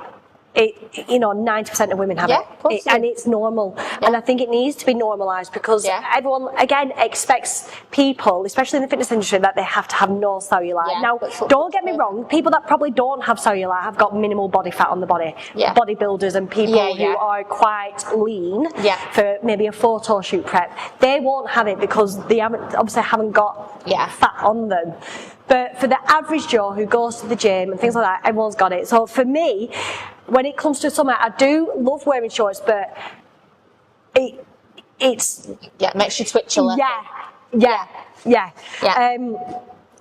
90% of women have it, and it's normal. And I think it needs to be normalised, because everyone, again, expects people, especially in the fitness industry, that they have to have no cellulite. Now, don't get me wrong, people that probably don't have cellulite have got minimal body fat on the body. Bodybuilders and people who are quite lean for maybe a photo shoot prep, they won't have it because they obviously haven't got fat on them. But for the average Joe who goes to the gym and things like that, everyone's got it. So for me, when it comes to summer, I do love wearing shorts, but it makes you twitch a little.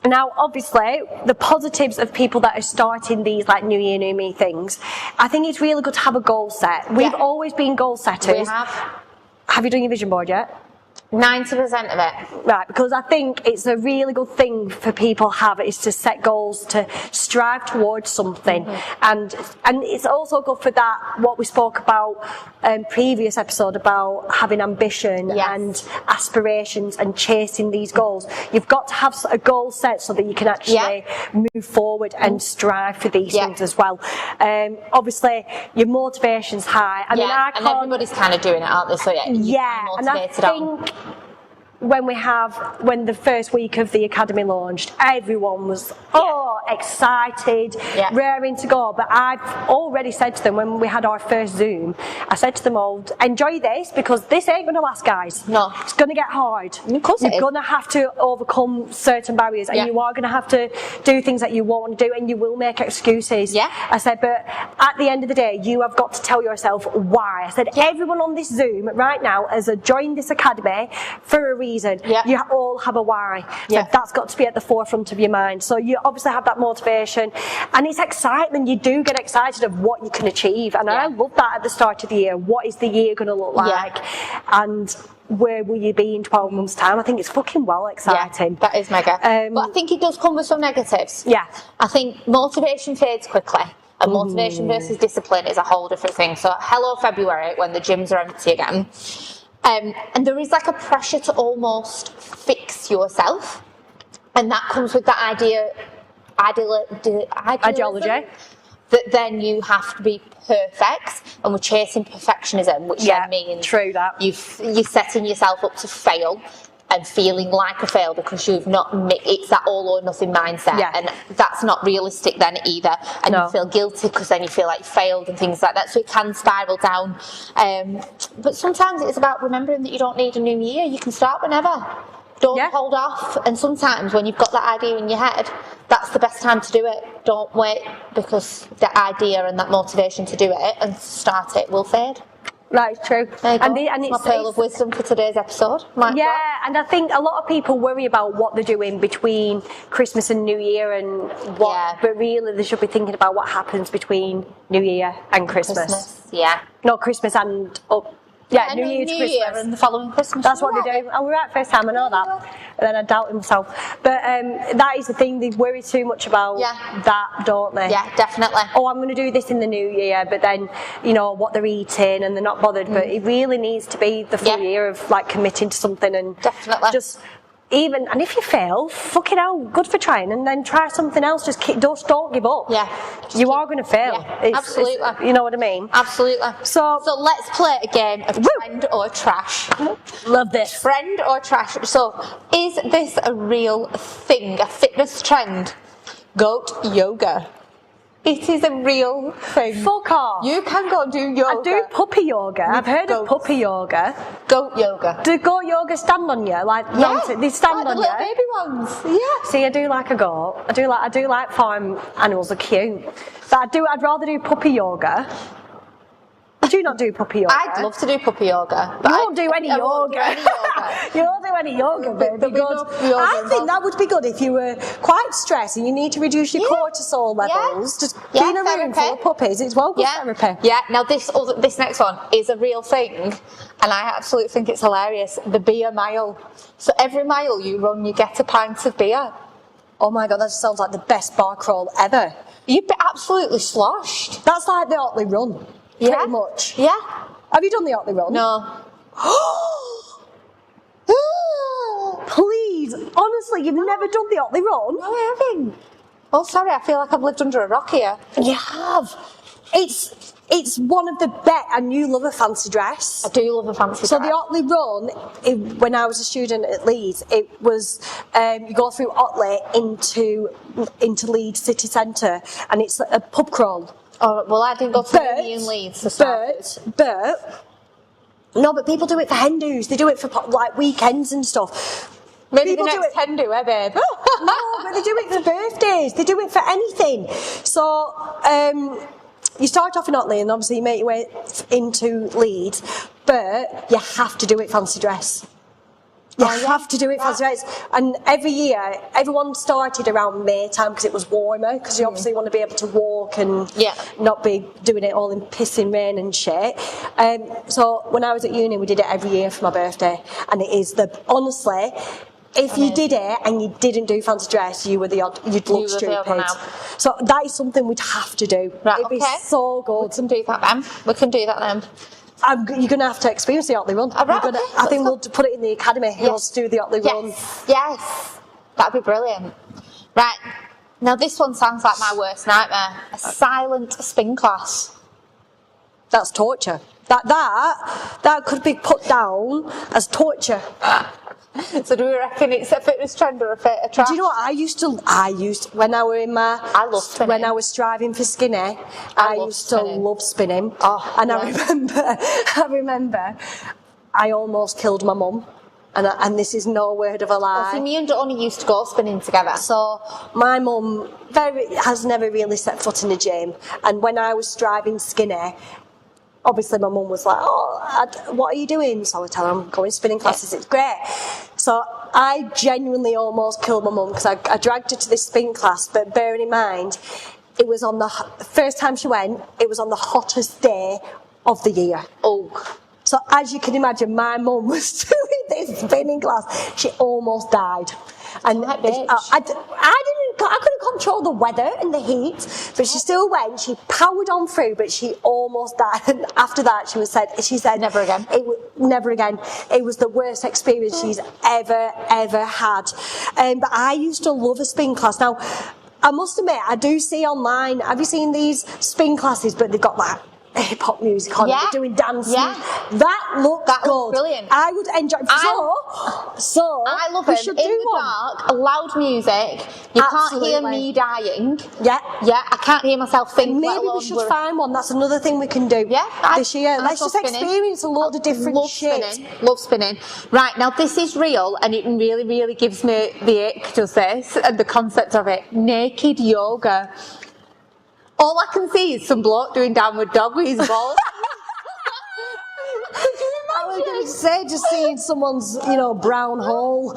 Now, obviously, the positives of people that are starting these like New Year, New Me things, I think it's really good to have a goal set. We've always been goal setters. We have. Have you done your vision board yet? 90% of it. Right, because I think it's a really good thing for people have is to set goals, to strive towards something, and it's also good for that what we spoke about previous episode about having ambition and aspirations and chasing these goals. You've got to have a goal set so that you can actually move forward and strive for these things as well. Obviously, your motivation's high. I mean, and everybody's kind of doing it, aren't they? So and I think when the first week of the academy launched, everyone was excited, raring to go. But I've already said to them when we had our first Zoom, I said to them all, enjoy this because this ain't going to last, guys. No. It's going to get hard. Of course it is. You're going to have to overcome certain barriers and you are going to have to do things that you won't want to do and you will make excuses. Yeah. I said, but at the end of the day, you have got to tell yourself why. I said, everyone on this Zoom right now has joined this academy for a reason. Yeah. You all have a why. So that's got to be at the forefront of your mind. So you obviously have that motivation and it's excitement. You do get excited of what you can achieve. And I love that at the start of the year. What is the year going to look like? And where will you be in 12 months' time? I think it's fucking exciting. Yeah, that is mega. But I think it does come with some negatives. Yeah. I think motivation fades quickly. And motivation versus discipline is a whole different thing. So hello February when the gyms are empty again. And there is like a pressure to almost fix yourself. And that comes with that ideology that then you have to be perfect, and we're chasing perfectionism, which then means true that you're setting yourself up to fail and feeling like a fail because you've not. It's that all or nothing mindset, and that's not realistic then either. And you feel guilty because then you feel like you failed and things like that. So it can spiral down. But sometimes it's about remembering that you don't need a new year. You can start whenever. Don't hold off. And sometimes when you've got that idea in your head, that's the best time to do it. Don't wait because the idea and that motivation to do it and start it will fade. Right, true. And it's my pearl of wisdom for today's episode. And I think a lot of people worry about what they're doing between Christmas and New Year and what, but really they should be thinking about what happens between New Year and Christmas. Not Christmas and New Year to Christmas. And the following Christmas. That's what they do. Oh, we're right first time, I know that. And then I doubt myself. But that is the thing, they worry too much about that, don't they? Yeah, definitely. Oh, I'm going to do this in the new year, but then, what they're eating and they're not bothered. But it really needs to be the full year of like committing to something and just and if you fail, fucking hell, good for trying, and then try something else. Just don't give up. You are going to fail. Absolutely. You know what I mean? Absolutely. So let's play a game of trend or trash. Love this. Trend or trash. So is this a real thing, a fitness trend? Goat yoga. It is a real thing. Fuck off. You can go and do yoga. I do puppy yoga. I've heard of puppy yoga. Goat yoga. Do goat yoga stand on you? Like they stand like on the you. little baby ones. Yeah. See, I do like a goat. I do like farm animals. They're cute. But I'd rather do puppy yoga. Would you not do puppy yoga? I'd love to do puppy yoga. But you won't do any yoga. You won't do any yoga, baby. I think that would be good if you were quite stressed and you need to reduce your cortisol levels. Just be in a room full of puppies. It's well good therapy. Yeah. Now this next one is a real thing, and I absolutely think it's hilarious. The beer mile. So every mile you run, you get a pint of beer. Oh my god, that sounds like the best bar crawl ever. You'd be absolutely sloshed. That's like the Otley Run. Pretty much. Yeah. Have you done the Otley Run? No. Please, honestly, you've never done the Otley Run? No, I haven't. Oh, sorry, I feel like I've lived under a rock here. You have. It's one of the best, and you love a fancy dress. I do love a fancy dress. So the Otley Run, when I was a student at Leeds, it was you go through Otley into Leeds city centre, and it's a pub crawl. Oh, well, I didn't go to uni in Leeds. But people do it for hen do's. They do it for like weekends and stuff. Maybe people the next hen do, babe? No, but they do it for birthdays. They do it for anything. So you start off in Otley and obviously you make your way into Leeds, but you have to do it fancy dress. You have to do it fancy dress. And every year, everyone started around May time because it was warmer, because you obviously want to be able to walk and not be doing it all in pissing rain and shit. So when I was at uni, we did it every year for my birthday, and it is honestly, if you did it and you didn't do fancy dress, you'd look stupid. So that is something we'd have to do. Right, It'd be so good. We can do that then. You're going to have to experience the Otley Run. I think we'll put it in the academy. Who wants to do the Otley Run? Yes, that'd be brilliant. Right, now this one sounds like my worst nightmare. A silent spin class. That's torture. That could be put down as torture. So do we reckon it's a fitness trend or a trash? Do you know what I used when I were in my I love spinning. when I was striving for skinny, I used to love spinning. Oh, and yeah. I remember I almost killed my mum. And this is no word of a lie. See, me and Donnie used to go spinning together. So my mum has never really set foot in the gym, and when I was striving skinny, obviously my mum was like, what are you doing? So I tell her I'm going spinning classes, it's great. So I genuinely almost killed my mum because I dragged her to this spin class, but bearing in mind, it was on the first time she went, it was on the hottest day of the year. Oh. So as you can imagine, my mum was doing this spinning class. She almost died. And that bitch. I couldn't control the weather and the heat, but she still went. She powered on through, but she almost died. And after that, she said, never again. Never again. It was the worst experience she's ever had. But I used to love a spin class. Now, I must admit, I do see online. Have you seen these spin classes? But they've got like hip hop music on, they're doing dancing. Yeah. That looks good. Looks brilliant. I would enjoy. So I love we it. should In do the one. dark, loud music. You can't hear Absolutely. me dying. Yeah. Yeah, I can't hear myself think. Maybe we should find one. That's another thing we can do. This year. Let's just experience a load of different shit. Love spinning. Right, now this is real and it really, really gives me the ick, does this, and the concept of it. Naked yoga. All I can see is some bloke doing downward dog with his balls. I was going to say, just seeing someone's, brown hole.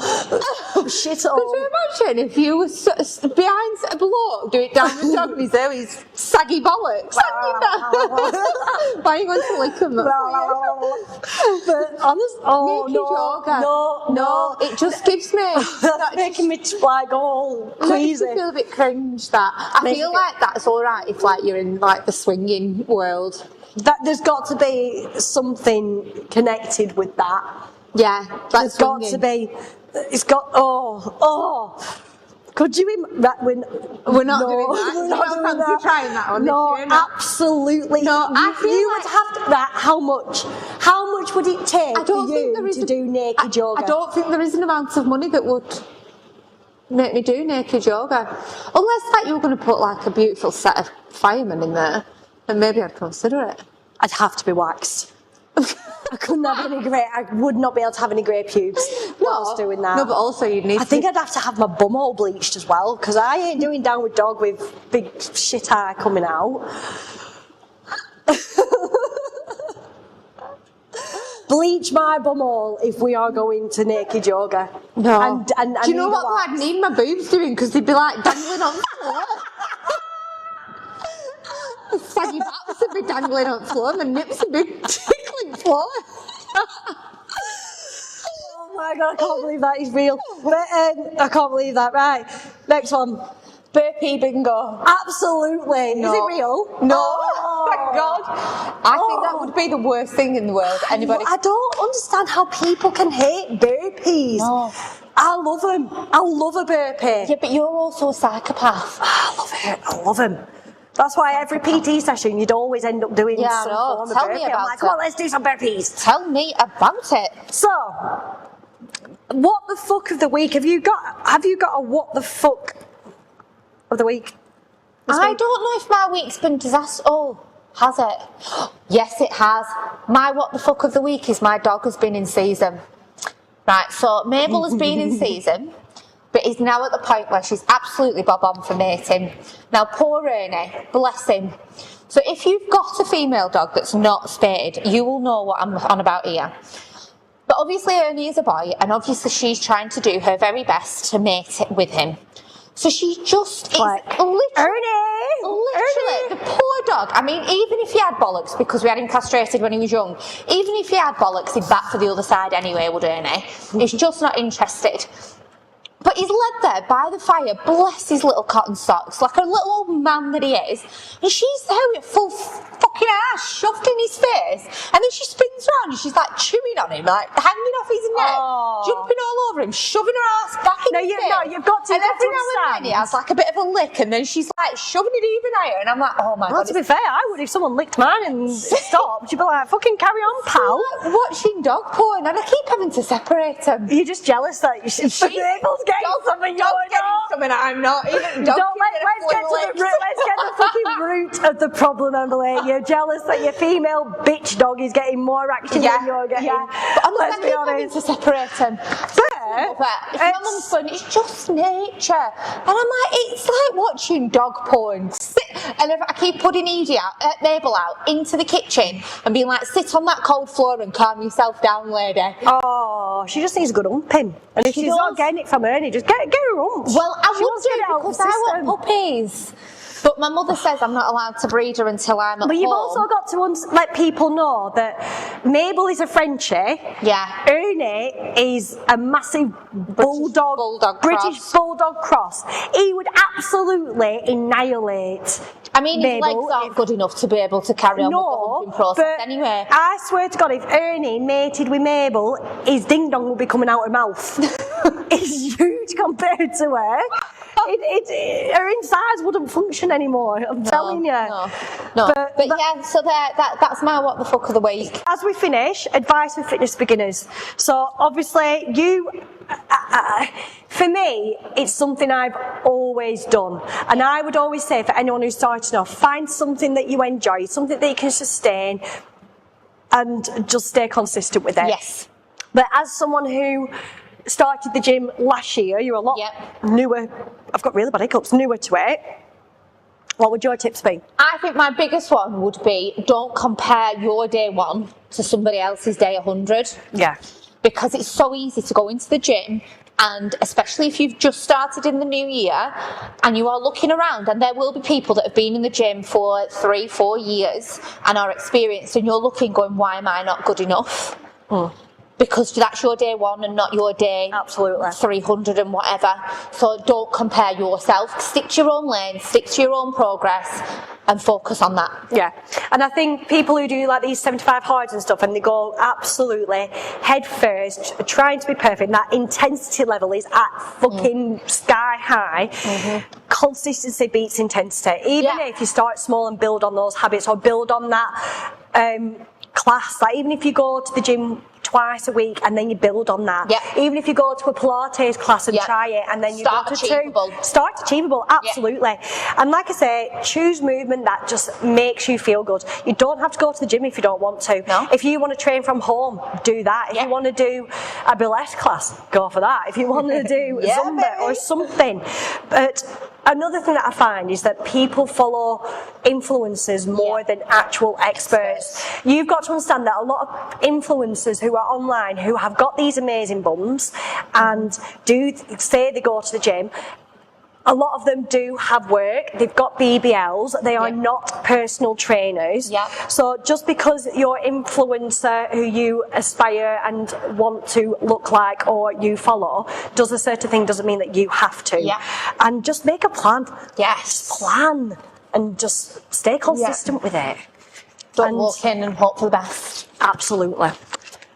Shit all. Could you imagine if you were behind a bloke doing downward dog with his saggy bollocks? Why are you going to lick them? But honest, no, it just gives me. That's making me like all queasy. I feel a bit cringe. That I feel like that's all right if like you're in like the swinging world. That there's got to be something connected with that. Yeah, there's got to be. It's got. Could you? We're not doing that. We're not doing that. Trying that one. No, absolutely. No, I feel you like would have to. That how much? How much would it take for you to do naked yoga? I don't think there is an amount of money that would make me do naked yoga, unless like you were going to put like a beautiful set of firemen in there. And maybe I'd consider it. I'd have to be waxed. I couldn't have any grey. I would not be able to have any grey pubes whilst doing that. No, but also you'd need. I think I'd have to have my bum all bleached as well, because I ain't doing downward dog with big shit hair coming out. Bleach my bum all if we are going to naked yoga. No. And do you know what I'd need my boobs doing? Because they'd be like dangling on the floor. Saggy bats would be dangling on the floor, and my nips would be tickling the floor. Oh my god, I can't believe that is real. But, I can't believe that. Right, next one. Burpee bingo. Absolutely. No. Is it real? No. Thank God. I think that would be the worst thing in the world. Anybody? I don't understand how people can hate burpees. No. I love them. I love a burpee. Yeah, but you're also a psychopath. I love it. I love them. That's why every PT session you'd always end up doing some form of Tell burpee. me about I'm like, come on, let's do some burpees. Tell me about it. So, what the fuck of the week? Have you got a what the fuck of the week? I don't know if my week's been disaster. Oh, has it? Yes, it has. My what the fuck of the week is my dog has been in season. Right, so Mabel has been in season, but is now at the point where she's absolutely bob on for mating. Now, poor Ernie, bless him. So if you've got a female dog that's not spayed, you will know what I'm on about here. But obviously Ernie is a boy, and obviously she's trying to do her very best to mate with him. So she just is literally, the poor dog. I mean, even if he had bollocks, because we had him castrated when he was young, even if he had bollocks, he'd bat for the other side anyway, would Ernie? He's just not interested. But he's led there by the fire, bless his little cotton socks, like a little old man that he is. And she's there with full fucking ass shoved in his face. And then she spins around and she's like chewing on him, like hanging off his neck, jumping all over him, shoving her ass back in his face. No, you've got to And every now understand. and then he has like a bit of a lick and then she's like shoving it even higher. And I'm like, oh my Well, God. to be fair, I would if someone licked mine and stopped. You'd be like, fucking carry on, pal. Like watching dog porn and I keep having to separate them. You're just jealous that you're Mabel's getting something you're not. Something I'm not. Even Let's get the fucking root of the problem, Emily. You're jealous that your female bitch dog is getting more action than you're getting. Yeah. But honestly, Let's I be keep honest. having to separate them. If my mum's going, it's just nature. And I'm like, it's like watching dog porn. And if I keep putting Mabel out into the kitchen and being like, sit on that cold floor and calm yourself down, lady. Oh, she just needs a good humping. And if she's not getting it from Ernie, just get her hump. Well, I She would wants to do get it out of because the I want system. puppies. But my mother says I'm not allowed to breed her until I'm at But home. you've also got to let people know that Mabel is a Frenchie. Yeah. Ernie is a massive bulldog British cross. bulldog cross. He would absolutely annihilate. I mean, his Mabel, legs aren't good enough to be able to carry on with the humping process but anyway. I swear to God, if Ernie mated with Mabel, his ding dong would be coming out her mouth. It's huge compared to her. Her insides wouldn't function anymore. I'm telling you. No. But yeah, so that's my what the fuck of the week. As we finish, advice for fitness beginners. So obviously for me, it's something I've always done. And I would always say for anyone who's starting off, find something that you enjoy, something that you can sustain, and just stay consistent with it. Yes. But as someone who started the gym last year, you're a lot newer. I've got really bad hiccups, newer to it. What would your tips be? I think my biggest one would be don't compare your day 1 to somebody else's day 100. Yeah. Because it's so easy to go into the gym, and especially if you've just started in the new year and you are looking around, and there will be people that have been in the gym for 3-4 years and are experienced, and you're looking going, why am I not good enough? Because that's your day 1 and not your day 300 and whatever. So don't compare yourself. Stick to your own lane, stick to your own progress, and focus on that. Yeah. And I think people who do like these 75 hards and stuff, and they go absolutely head first, trying to be perfect, that intensity level is at fucking sky high. Consistency beats intensity. Even if you start small and build on those habits, or build on that class, like even if you go to the gym twice a week and then you build on that. Even if you go to a Pilates class and try it and then you go to start achievable, absolutely. And like I say, choose movement that just makes you feel good. You don't have to go to the gym if you don't want to. If you want to train from home, do that. If you want to do a burlesque class, go for that. If you want to do Zumba or something. But another thing that I find is that people follow influencers more than actual experts. You've got to understand that a lot of influencers who are online, who have got these amazing bums and do say they go to the gym, a lot of them do have work. They've got BBLs. They are not personal trainers. So just because you're an influencer who you aspire and want to look like or you follow does a certain thing doesn't mean that you have to. And just make a plan. Just plan and just stay consistent with it. Don't walk in and hope for the best. Absolutely.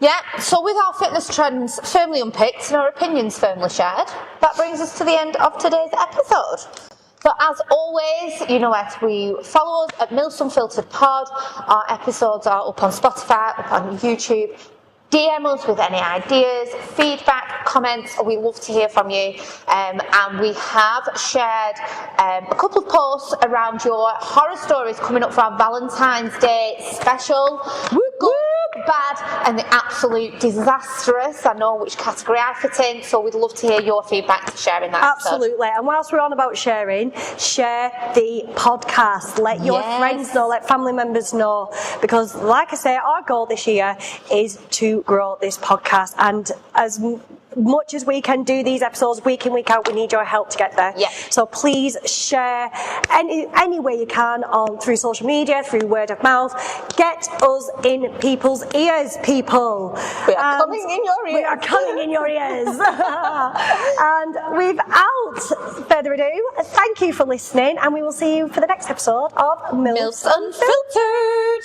Yeah, so with our fitness trends firmly unpicked and our opinions firmly shared, that brings us to the end of today's episode. But as always, you know where to follow us at Unfiltered Pod. Our episodes are up on Spotify, up on YouTube. DM us with any ideas, feedback, comments. We love to hear from you. And we have shared a couple of posts around your horror stories coming up for our Valentine's Day special. Good, bad, and the absolute disastrous. I know which category I fit in, so we'd love to hear your feedback to share in that Absolutely. And whilst we're on about sharing, share the podcast. Let your friends know, let family members know, because like I say, our goal this year is to grow this podcast. And as much as we can do these episodes week in, week out, we need your help to get there. Yeah. So please share any way you can through social media, through word of mouth. Get us in people's ears, people. We are coming in your ears. We are coming in your ears. And without further ado, thank you for listening, and we will see you for the next episode of Milfs Unfiltered.